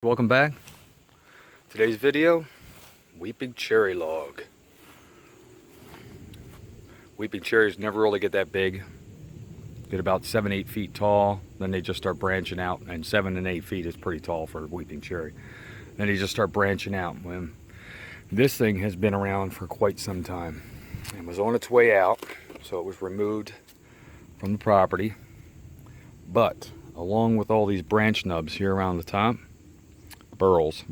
Welcome back. Today's video, weeping cherry log. Weeping cherries never really get that big. Get about 7-8 feet tall, then they just start branching out, and 7 and 8 feet is pretty tall for a weeping cherry. Then they just start branching out. When this thing has been around for quite some time and was on its way out, so it was removed from the property. But along with all these branch nubs here around the top, burls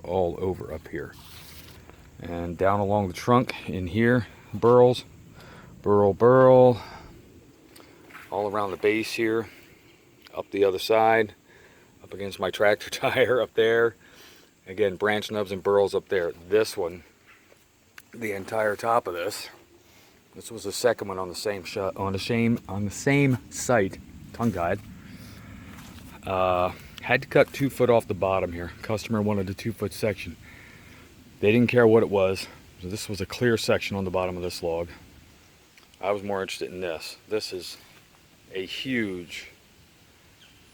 all over up here, and down along the trunk in here, burl, all around the base here, up the other side, up against my tractor tire up there. Again, branch nubs and burls up there. This one, the entire top of this was the second one on the same shot, on the same site. Tongue tied. Had to cut 2 foot off the bottom here. Customer wanted a 2 foot section. They didn't care what it was. So this was a clear section on the bottom of this log. I was more interested in this. This is a huge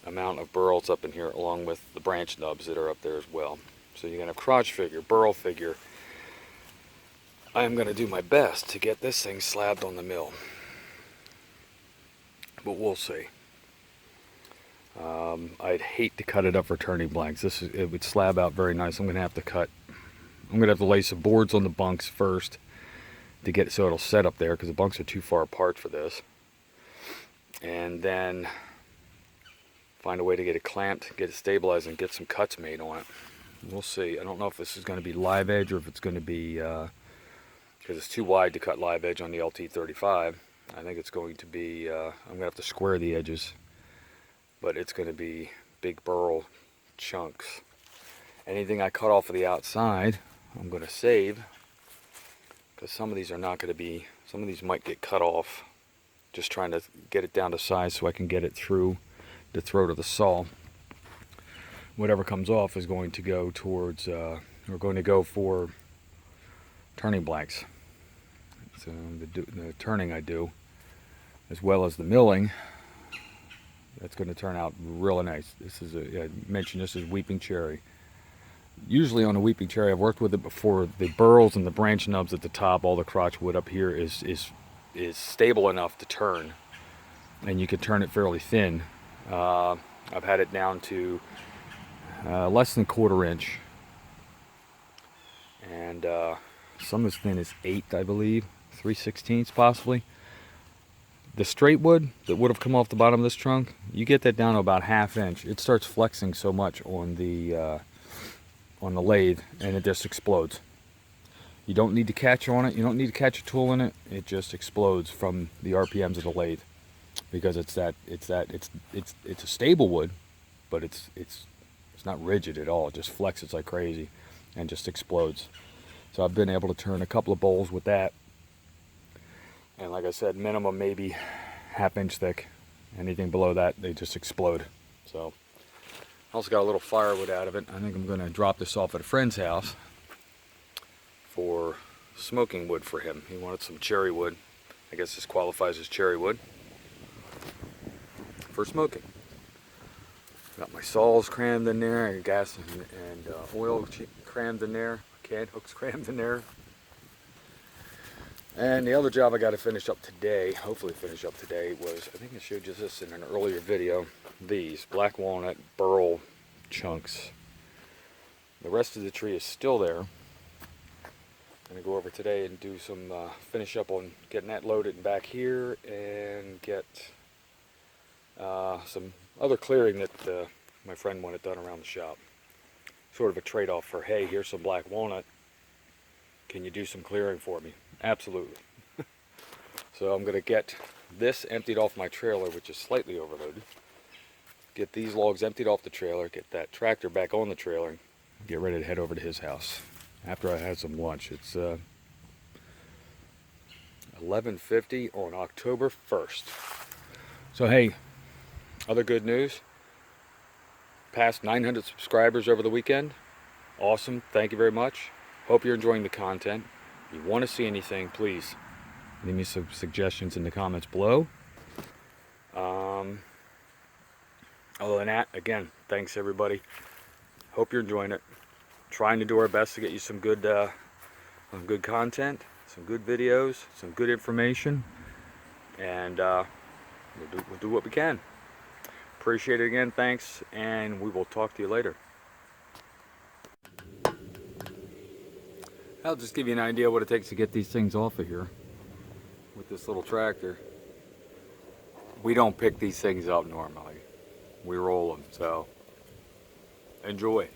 amount of burls up in here, along with the branch nubs that are up there as well. So you're gonna have crotch figure, burl figure. I am gonna do my best to get this thing slabbed on the mill, but we'll see. I'd hate to cut it up for turning blanks. It would slab out very nice. I'm gonna have to lay some boards on the bunks first to get it so it'll set up there, because the bunks are too far apart for this. And then find a way to get it clamped, get it stabilized, and get some cuts made on it. We'll see. I don't know if this is going to be live edge or if it's going to be, because it's too wide to cut live edge on the LT35. I think it's going to be, I'm going to have to square the edges, but it's going to be big burl chunks. Anything I cut off of the outside, I'm going to save, because some of these are not going to be, some of these might get cut off. Just trying to get it down to size so I can get it through the throat of the saw. Whatever comes off is going to go towards, we're going to go for turning blanks. So the turning I do, as well as the milling, that's going to turn out really nice. This is I mentioned this is weeping cherry. Usually on a weeping cherry, I've worked with it before. The burls and the branch nubs at the top, all the crotch wood up here is stable enough to turn, and you can turn it fairly thin. I've had it down to less than 1/4 inch, and some as thin as 1/8, I believe, 3/16 possibly. The straight wood that would have come off the bottom of this trunk, you get that down to about 1/2 inch. It starts flexing so much on the lathe, and it just explodes. You don't need to catch on it. You don't need to catch a tool in it. It just explodes from the RPMs of the lathe, because it's a stable wood, but it's not rigid at all. It just flexes like crazy and just explodes. So I've been able to turn a couple of bowls with that. And like I said, minimum maybe 1/2 inch thick. Anything below that, they just explode. So I also got a little firewood out of it. I think I'm going to drop this off at a friend's house for smoking wood for him. He wanted some cherry wood. I guess this qualifies as cherry wood for smoking. Got my saws crammed in there, and gas and oil crammed in there, can hooks crammed in there. And the other job I got to finish up today, hopefully finish up today, was, I think I showed you this in an earlier video, these black walnut burl chunks. The rest of the tree is still there. I'm going to go over today and do some finish up on getting that loaded back here, and get some other clearing that my friend wanted done around the shop. Sort of a trade-off for, hey, here's some black walnut. Can you do some clearing for me? Absolutely. So I'm going to get this emptied off my trailer, which is slightly overloaded. Get these logs emptied off the trailer, get that tractor back on the trailer, get ready to head over to his house after I had some lunch. It's 11:50 on October 1st. So hey, other good news. Passed 900 subscribers over the weekend. Awesome. Thank you very much. Hope you're enjoying the content. If you want to see anything, please leave me some suggestions in the comments below. Other than that, again, thanks everybody. Hope you're enjoying it. Trying to do our best to get you some good content, some good videos, some good information, and we'll do what we can. Appreciate it again. Thanks, and we will talk to you later. I'll just give you an idea what it takes to get these things off of here with this little tractor. We don't pick these things up normally. We roll them, so enjoy.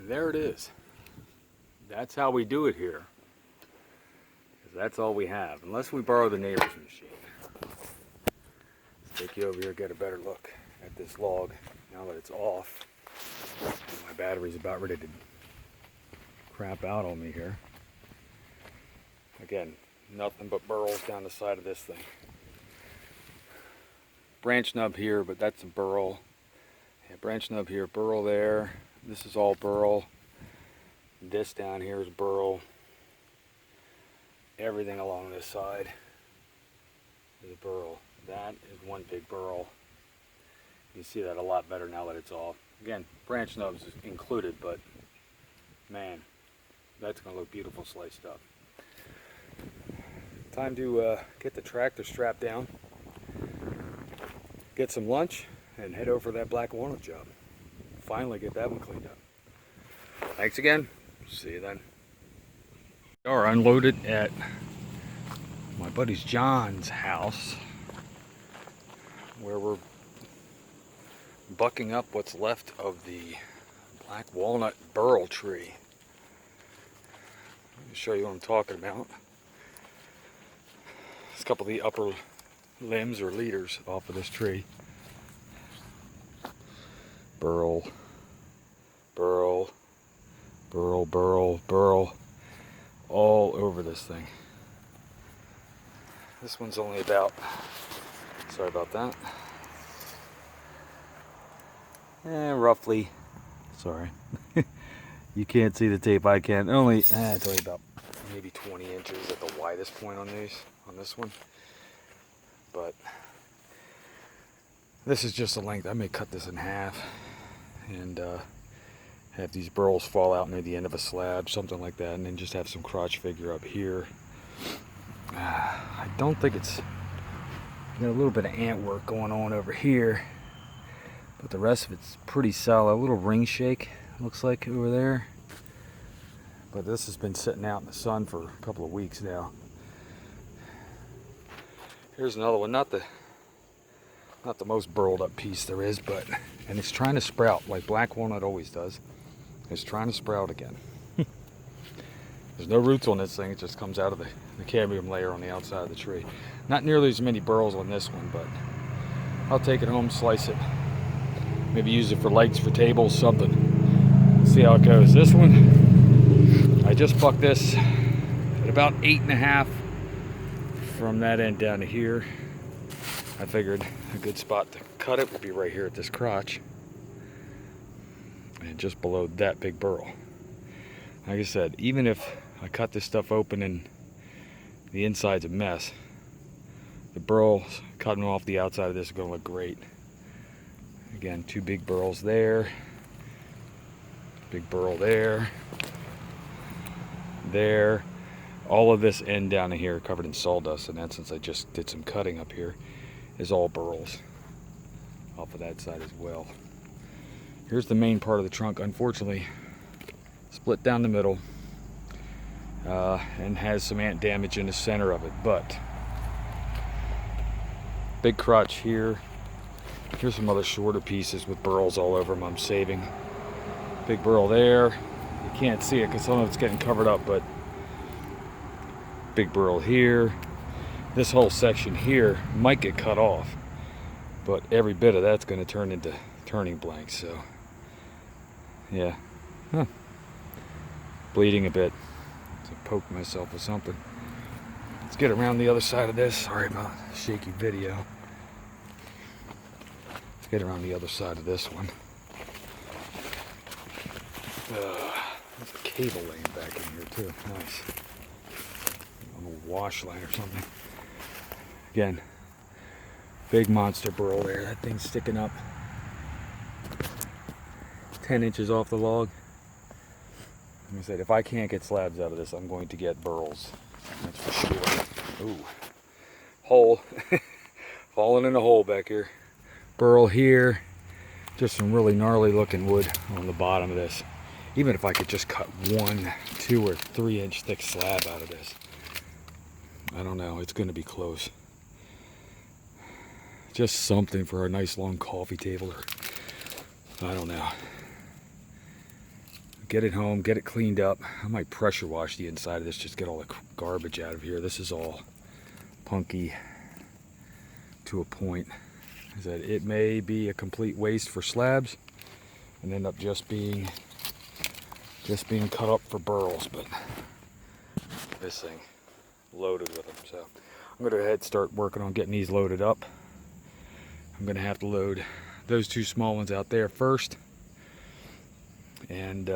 And there it is. That's how we do it here. 'Cause that's all we have, unless we borrow the neighbor's machine. Let's take you over here and get a better look at this log now that it's off. My battery's about ready to crap out on me here. Again, nothing but burls down the side of this thing. Branch nub here, but that's a burl. Yeah, branch nub here, burl there. This is all burl. This down here is burl. Everything along this side is a burl. That is one big burl. You see that a lot better now that it's off. Again, branch nubs is included, but man, that's going to look beautiful sliced up. Time to get the tractor strapped down, get some lunch, and head over to that black walnut job. Finally get that one cleaned up. Thanks again. See you then. We are unloaded at my buddy's John's house, where we're bucking up what's left of the black walnut burl tree. Let me show you what I'm talking about. There's a couple of the upper limbs or leaders off of this tree. Burl, burl, burl, burl, burl, all over this thing. This one's only about, sorry about that, roughly, sorry, you can't see the tape, I can, only, it's only about maybe 20 inches at the widest point on this one, but this is just the length. I may cut this in half and have these burls fall out near the end of a slab, something like that, and then just have some crotch figure up here. I don't think it's got a little bit of ant work going on over here, but the rest of it's pretty solid. A little ring shake looks like over there, but this has been sitting out in the sun for a couple of weeks now. Here's another one, not the most burled up piece there is, but and it's trying to sprout like black walnut always does. It's trying to sprout again. There's no roots on this thing, it just comes out of the cadmium layer on the outside of the tree. Not nearly as many burls on this one, but I'll take it home, slice it, maybe use it for lights for tables, something. See how it goes. This one, I just bucked this at about 8.5 from that end down to here. I figured a good spot to cut it would be right here at this crotch and just below that big burl. Like I said, even if I cut this stuff open and the inside's a mess, the burls cutting off the outside of this is going to look great. Again, two big burls there, big burl there, there. All of this end down in here covered in sawdust, and that, since I just did some cutting up here, is all burls off of that side as well. Here's the main part of the trunk, unfortunately split down the middle and has some ant damage in the center of it, but big crotch here. Here's some other shorter pieces with burls all over them I'm saving. Big burl there. You can't see it because some of it's getting covered up, but big burl here. This whole section here might get cut off, but every bit of that's going to turn into turning blanks, so yeah. Bleeding a bit, so I poked myself with something. Let's get around the other side of this. Sorry about the shaky video. Let's get around the other side of this one. There's a cable laying back in here too. Nice. A little wash line or something. Again, big monster burl there. That thing's sticking up 10 inches off the log. Like I said, if I can't get slabs out of this, I'm going to get burls. That's for sure. Ooh. Hole. Falling in a hole back here. Burl here. Just some really gnarly looking wood on the bottom of this. Even if I could just cut 1, 2, or 3 inch thick slab out of this. I don't know. It's going to be close. Just something for a nice long coffee table, or I don't know. get it home, get it cleaned up. I might pressure wash the inside of this, just get all the garbage out of here. This is all punky to a point. Is that it may be a complete waste for slabs and end up just being cut up for burls, but this thing loaded with them. So I'm going to go ahead and start working on getting these loaded up. I'm going to have to load those two small ones out there first and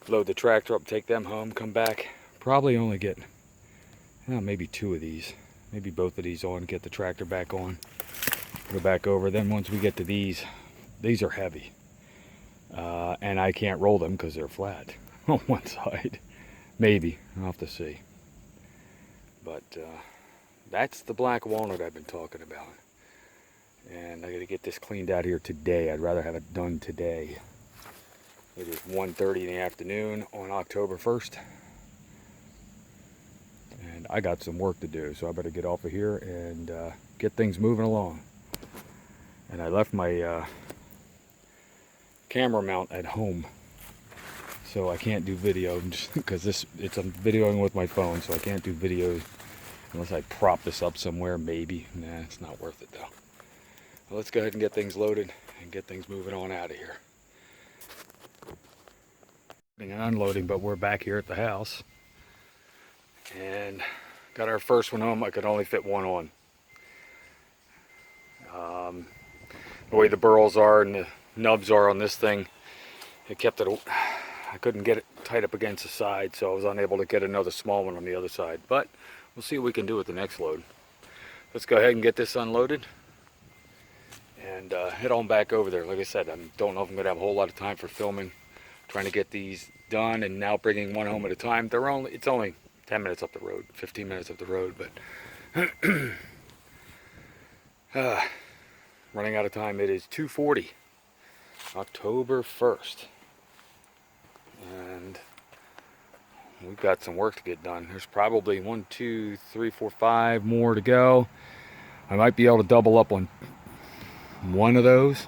load the tractor up, take them home, come back, probably only get maybe two of these, maybe both of these on, get the tractor back on, go back over. Then once we get to these are heavy and I can't roll them because they're flat on one side. Maybe I'll have to see, but that's the black walnut I've been talking about, and I got to get this cleaned out here today. I'd rather have it done today. It is 1:30 in the afternoon on October 1st, and I got some work to do, so I better get off of here and get things moving along. And I left my camera mount at home, so I can't do video because I'm videoing with my phone, so I can't do videos unless I prop this up somewhere, maybe. Nah, it's not worth it though. Well, let's go ahead and get things loaded and get things moving on out of here. And unloading, but we're back here at the house and got our first one home. I could only fit one on. The way the burls are and the nubs are on this thing, it kept it, I couldn't get it tight up against the side, so I was unable to get another small one on the other side, but we'll see what we can do with the next load. Let's go ahead and get this unloaded and head on back over there. Like I said, I don't know if I'm gonna have a whole lot of time for filming, trying to get these done and now bringing one home at a time. It's only 10 minutes up the road, 15 minutes up the road, but running out of time. It is 2:40, October 1st, and we've got some work to get done. There's probably 1, 2, 3, 4, 5 more to go. I might be able to double up on one of those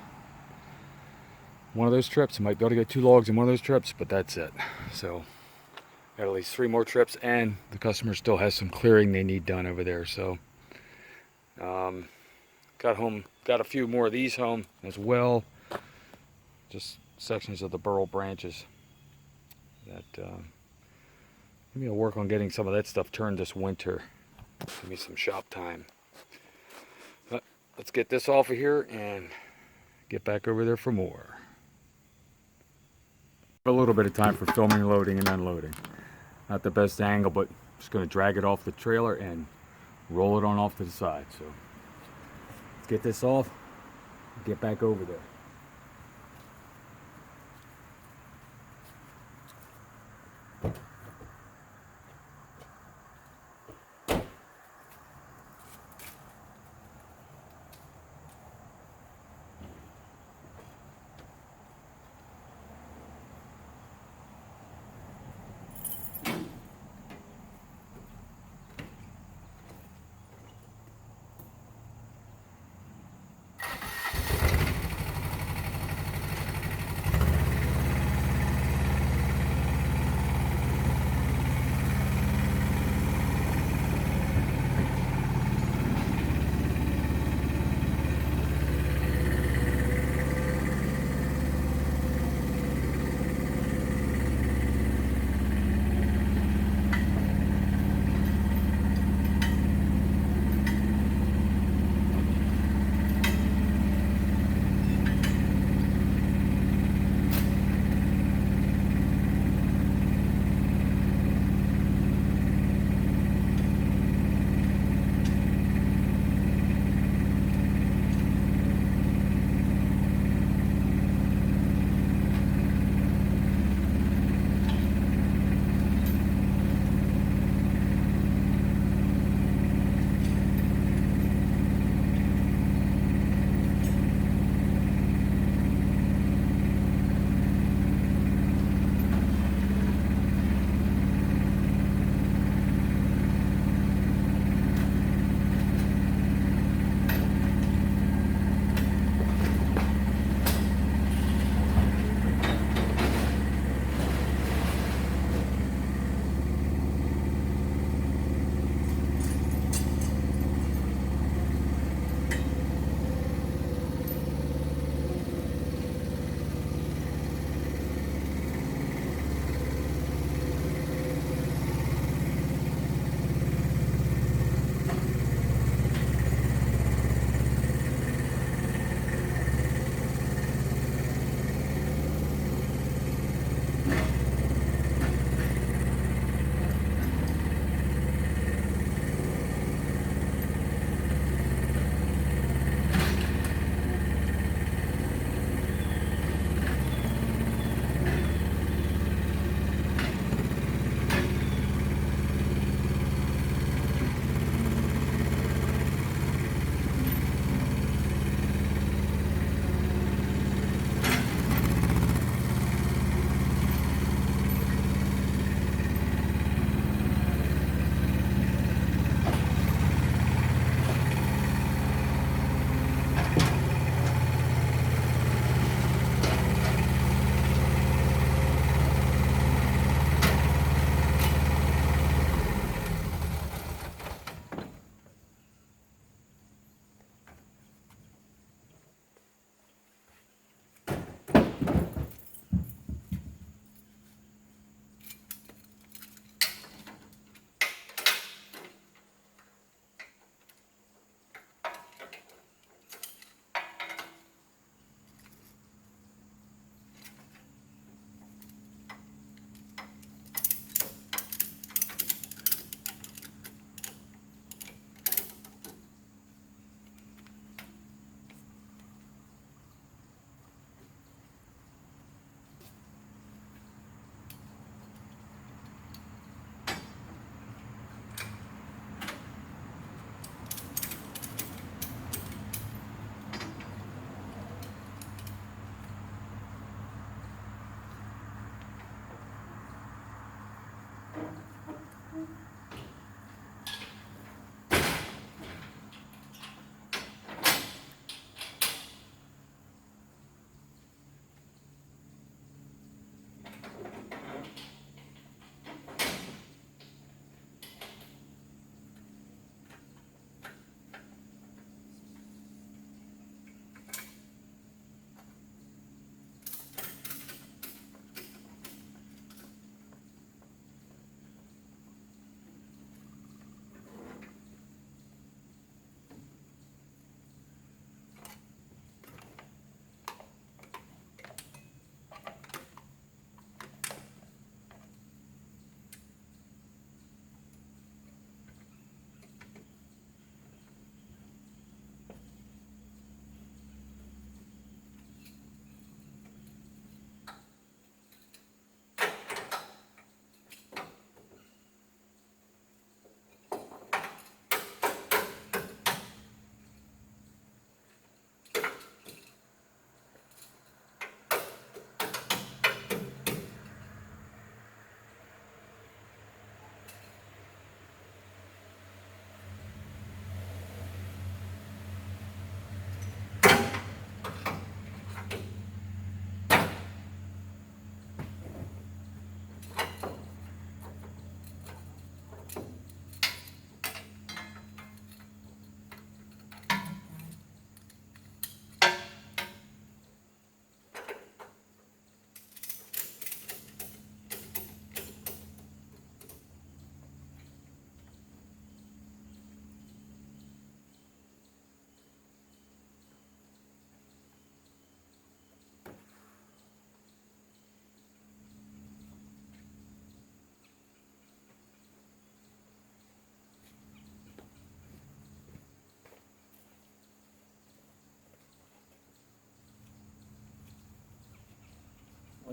trips. I might be able to get 2 logs in one of those trips, but that's it. So got at least 3 more trips, and the customer still has some clearing they need done over there. So got a few more of these home as well, just sections of the burl branches that maybe I'll work on getting some of that stuff turned this winter. Give me some shop time. But let's get this off of here and get back over there for more. A little bit of time for filming, loading, and unloading. Not the best angle, but just going to drag it off the trailer and roll it on off to the side. So let's get this off and get back over there.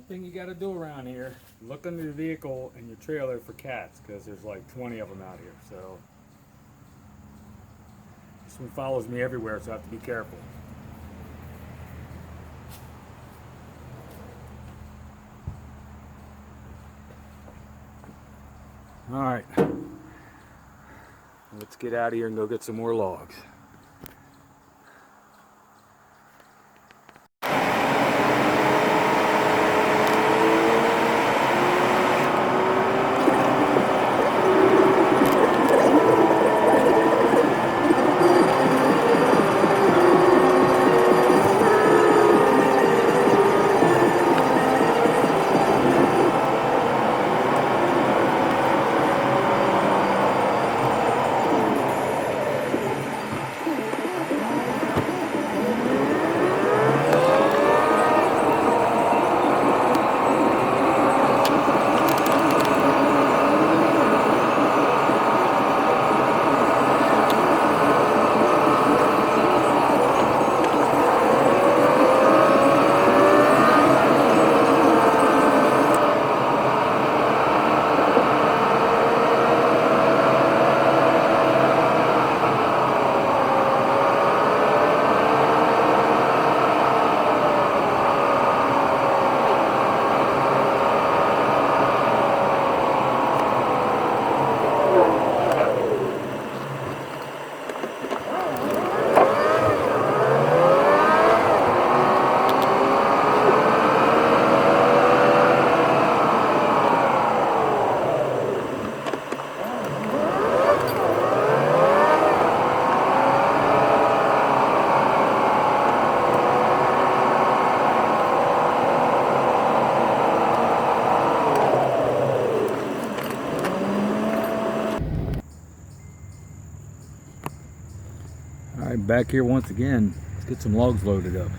thing you got to do around here, look under the vehicle and your trailer for cats, because there's like 20 of them out here. So this one follows me everywhere, so I have to be careful. All right, let's get out of here and go get some more logs. All right, back here once again. Let's get some logs loaded up.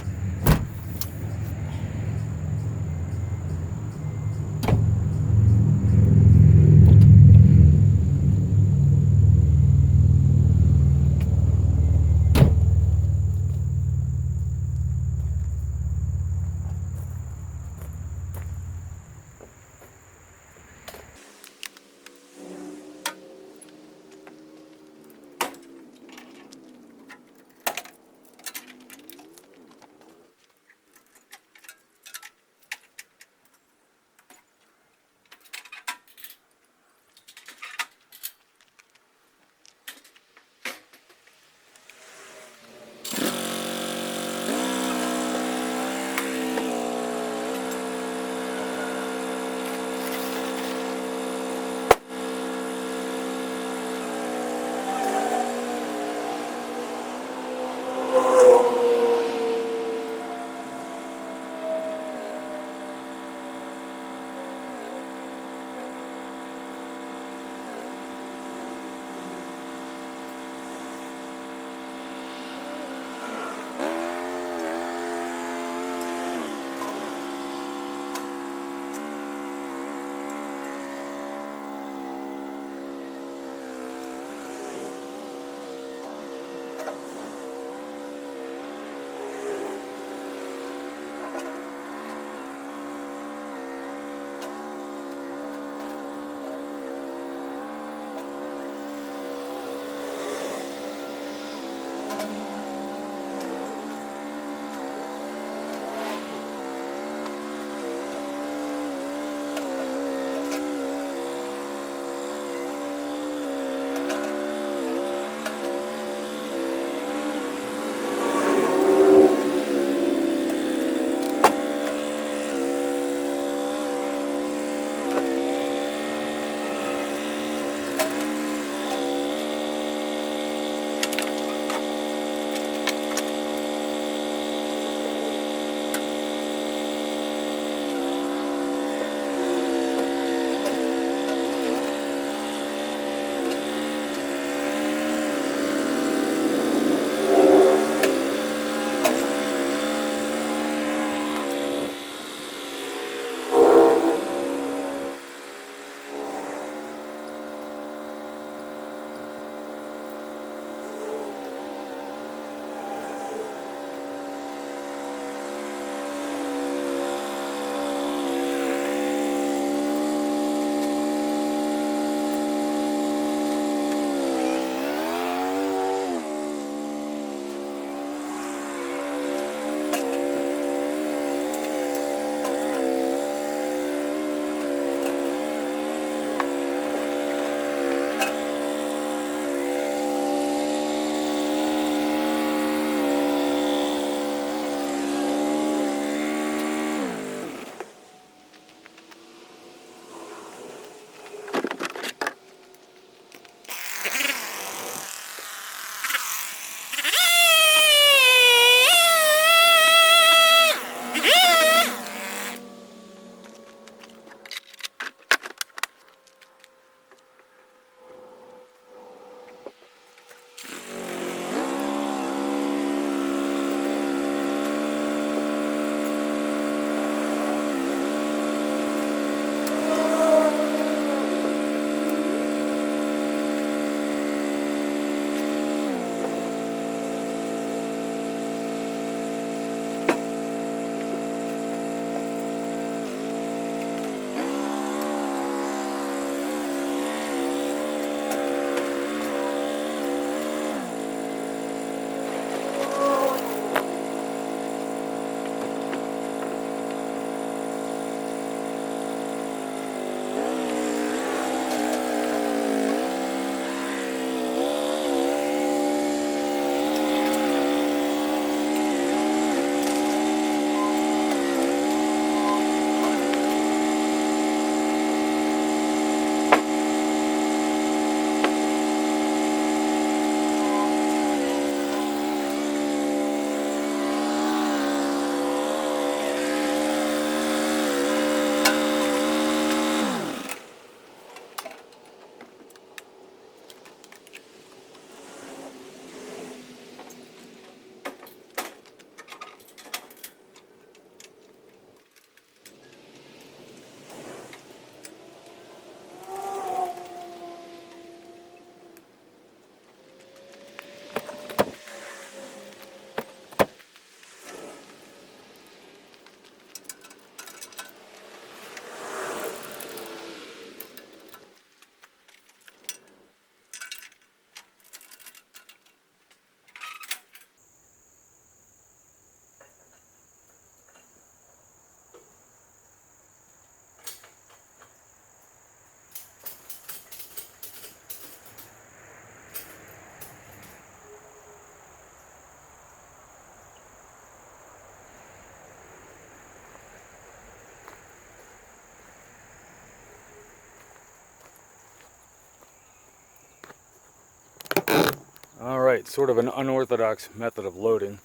Alright, sort of an unorthodox method of loading,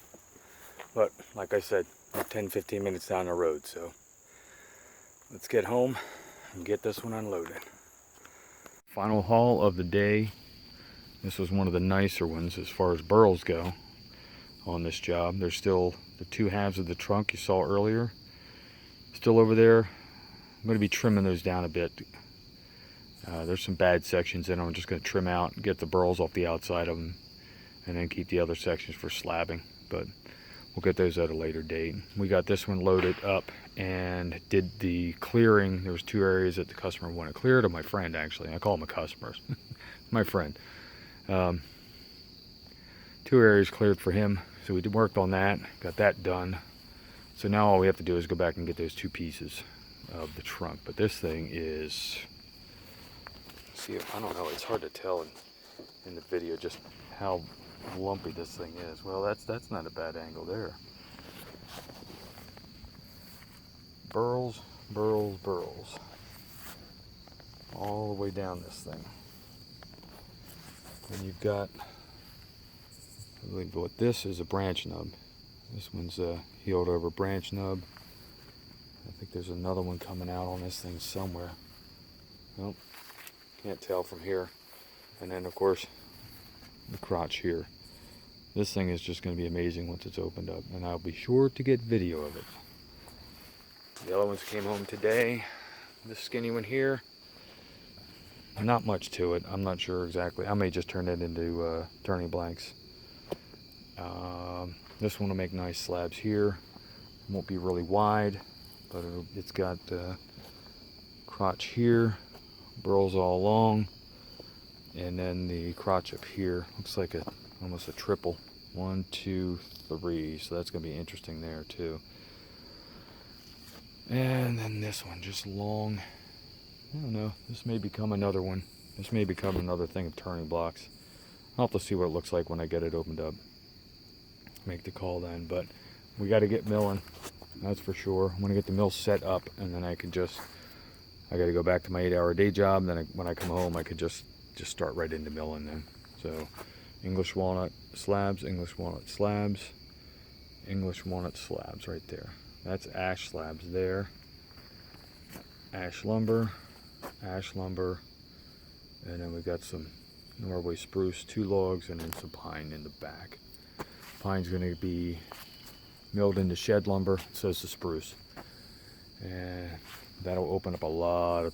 but like I said, 10-15 minutes down the road, so let's get home and get this one unloaded. Final haul of the day. This was one of the nicer ones as far as burls go on this job. There's still the two halves of the trunk you saw earlier still over there. I'm going to be trimming those down a bit. There's some bad sections in them. I'm just going to trim out and get the burls off the outside of them, and then keep the other sections for slabbing. But we'll get those at a later date. We got this one loaded up and did the clearing. There was two areas that the customer wanted cleared, or my friend actually. I call them a customer. My friend. 2 areas cleared for him. So we worked on that, got that done. So now all we have to do is go back and get those 2 pieces of the trunk. But this thing is, see, I don't know, it's hard to tell in the video just how lumpy this thing is. Well, that's not a bad angle there. Burls, burls, burls. All the way down this thing. And you've got, I believe what this is, a branch nub. This one's a healed over branch nub. I think there's another one coming out on this thing somewhere. Nope, can't tell from here. And then of course the crotch here. This thing is just going to be amazing once it's opened up, and I'll be sure to get video of it. The other ones came home today. This skinny one here, not much to it. I'm not sure exactly. I may just turn it into turning blanks. This one will make nice slabs here. Won't be really wide, but it's got crotch here, burls all along, and then the crotch up here looks like almost a triple. 1, 2, 3. So that's going to be interesting there too. And then this one just long. I don't know. This may become another one. This may become another thing of turning blocks. I'll have to see what it looks like when I get it opened up. Make the call then, but we got to get milling. That's for sure. I'm gonna get the mill set up, and then I got to go back to my 8-hour day job. Then when I come home, I could just start right into milling then. So English walnut slabs, English walnut slabs, English walnut slabs right there. That's ash slabs there. Ash lumber, and then we got some Norway spruce, 2 logs, and then some pine in the back. Pine's going to be milled into shed lumber, so is the spruce, and that'll open up a lot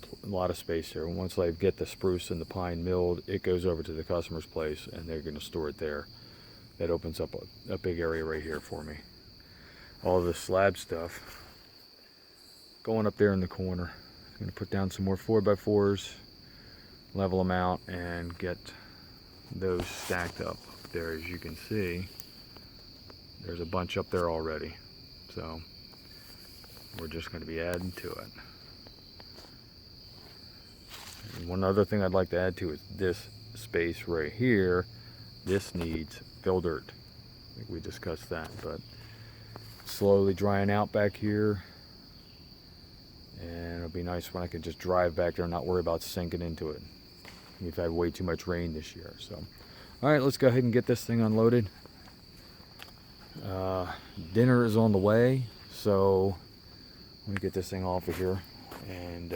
of space there. Once I get the spruce and the pine milled, it goes over to the customer's place, and they're going to store it there. That opens up a big area right here for me. All the slab stuff going up there in the corner. I'm going to put down some more 4x4s, level them out, and get those stacked up there. As you can see, there's a bunch up there already, so we're just going to be adding to it. And one other thing I'd like to add to is this space right here. This needs fill dirt. I think we discussed that, but slowly drying out back here, and it'll be nice when I can just drive back there and not worry about sinking into it. We've had way too much rain this year, so all right, let's go ahead and get this thing unloaded. Dinner is on the way, so let me get this thing off of here and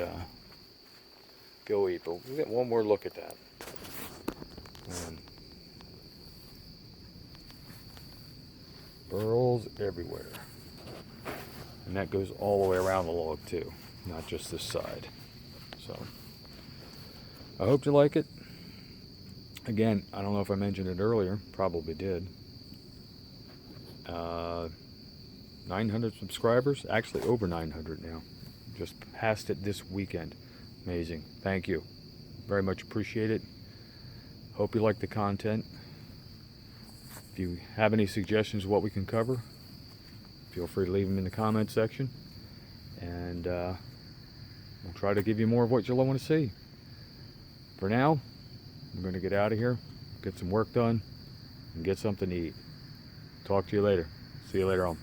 go eat. But we'll get one more look at that. Burls everywhere, and that goes all the way around the log too, not just this side. So I hope you like it. Again, I don't know if I mentioned it earlier, probably did. 900 subscribers, actually over 900 now. Just passed it this weekend. Amazing. Thank you. Very much appreciate it. Hope you like the content. If you have any suggestions of what we can cover, feel free to leave them in the comment section, and we'll try to give you more of what you'll want to see. For now, I'm going to get out of here, get some work done, and get something to eat. Talk to you later. See you later on.